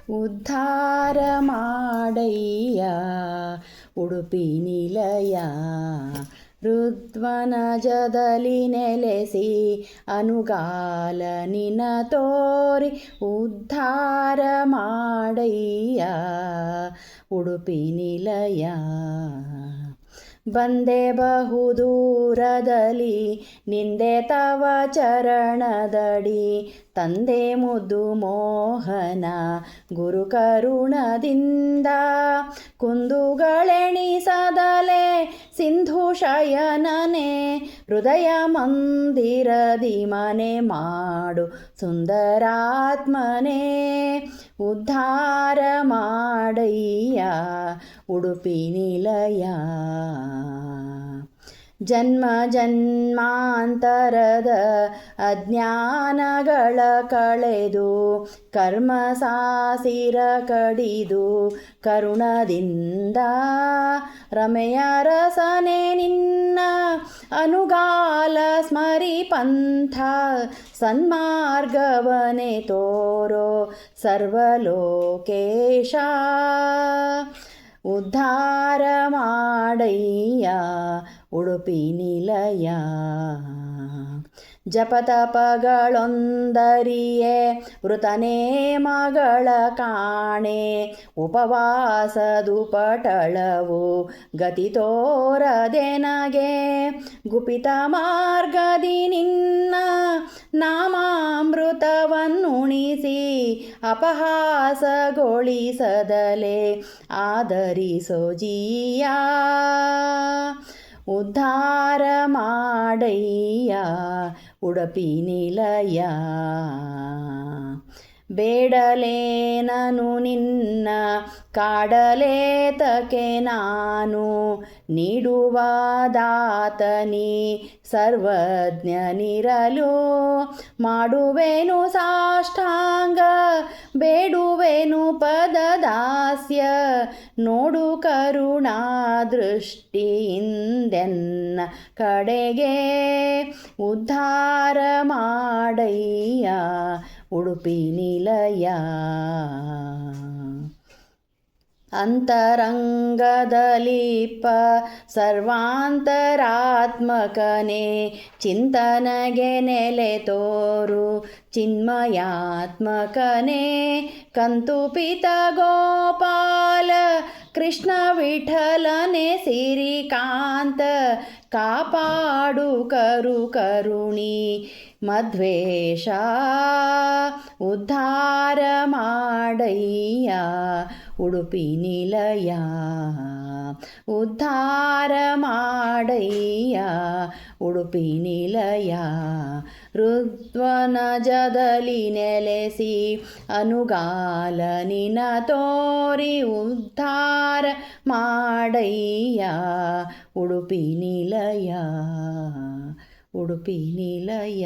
ಉದ್ಧಾರ ಮಾಡಯ್ಯ ಉಡುಪಿ ನಿಲಯ. ಋದ್ವನಜದಲ್ಲಿ ನೆಲೆಸಿ ಅನುಗಾಲ ನಿನ ತೋರಿ ಉದ್ಧಾರ ಮಾಡಯ್ಯ ಉಡುಪಿ ನಿಲಯ. ಬಂದೆ ಬಹುದೂರದಲ್ಲಿ ನಿಂದೆ ತವ ಚರಣದಡಿ, ತಂದೆ ಮುದ್ದು ಮೋಹನ ಗುರು ಕರುಣದಿಂದ. ಕುಂದುಗಳೆಣಿಸದಲೆ ಸಿಂಧು ಶಯನನೆ, ಹೃದಯ ಮಂದಿರದಿ ಮನೆ ಮಾಡು ಸುಂದರಾತ್ಮನೇ. ಉದ್ಧಾರ ಮಾಡಯ್ಯ ಉಡುಪಿ ನಿಲಯ. ಜನ್ಮ ಜನ್ಮಾಂತರದ ಅಜ್ಞಾನಗಳ ಕಳೆದು, ಕರ್ಮ ಸಾಸಿರ ಕಡಿದು ಕರುಣದಿಂದ, ರಮೆಯ ರಸನೆ ನಿನ್ನ ಅನುಗಾಲ ಸ್ಮರಿ ಪಂಥ. ಸನ್ಮಾರ್ಗವನೆ ತೋರೋ ಸರ್ವಲೋಕೇಶ. ಉದ್ಧಾರ ಮಾಡಯ್ಯ ಉಡುಪಿ ನಿಲಯ. ಜಪತಪಗಳೊಂದರಿಯೇ ವೃತನೇಮಗಳ ಕಾಣೆ, ಉಪವಾಸದು ಪಟಳವು ಗತಿ ತೋರದೆನಗೆ. ಗುಪಿತ ಮಾರ್ಗದಿ ನಿನ್ನ ನಾಮಾಮೃತವನ್ನುಣಿಸಿ, ಅಪಹಾಸಗೊಳಿಸದಲೆ ಆದರಿಸೋ ಜೀಯ. ಉದ್ಧಾರ ಮಾಡಯ್ಯ ಉಡುಪಿ ನಿಲಯ. ಬೇಡಲೇನನು ನಿನ್ನ ಕಾಡಲೇತಕೆ ನಾನು, ನೀಡುವ ದಾತನಿ ಸರ್ವಜ್ಞನಿರಲು. ಮಾಡುವೆನು ಸಾಷ್ಟಾಂಗ ಬೇಡುವೆನು ಪದದಾಸ್ಯ, ನೋಡು ಕರುಣಾ ದೃಷ್ಟಿಯಿಂದೆನ್ನ ಕಡೆಗೆ. ಉದ್ಧಾರ ಮಾಡಯ್ಯ ಉಡುಪಿ ನಿಲಯ. ಅಂತರಂಗದಲಿಪ್ಪ ಸರ್ವಾಂತರಾತ್ಮಕನೇ, ಚಿಂತನಗೆ ನೆಲೆ ತೋರು ಚಿನ್ಮಯಾತ್ಮಕನೇ. ಕಂತುಪಿತ ಗೋಪಾಲ ಕೃಷ್ಣ ವಿಠಲನೆ ಸಿರಿಕಾಂತ, ಕಾಪಾಡು ಕರು ಕರುಣಿ ಮಧ್ವೇಶ. ಉದ್ಧಾರ ಮಾಡಯ್ಯ ಉಡುಪಿ ನಿಲಯ. ಉದ್ಧಾರ ಮಾಡಯ್ಯ ಉಡುಪಿ ನಿಲಯ. ಋದ್ವನಜದಲ್ಲಿ ನೆಲೆಸಿ ಅನುಗಾಲ ನಿನ ತೋರಿ ಉದ್ಧಾರ ಮಾಡಯ್ಯ ಉಡುಪಿ ನಿಲಯ. ಉಡುಪಿ ನಿಲಯ.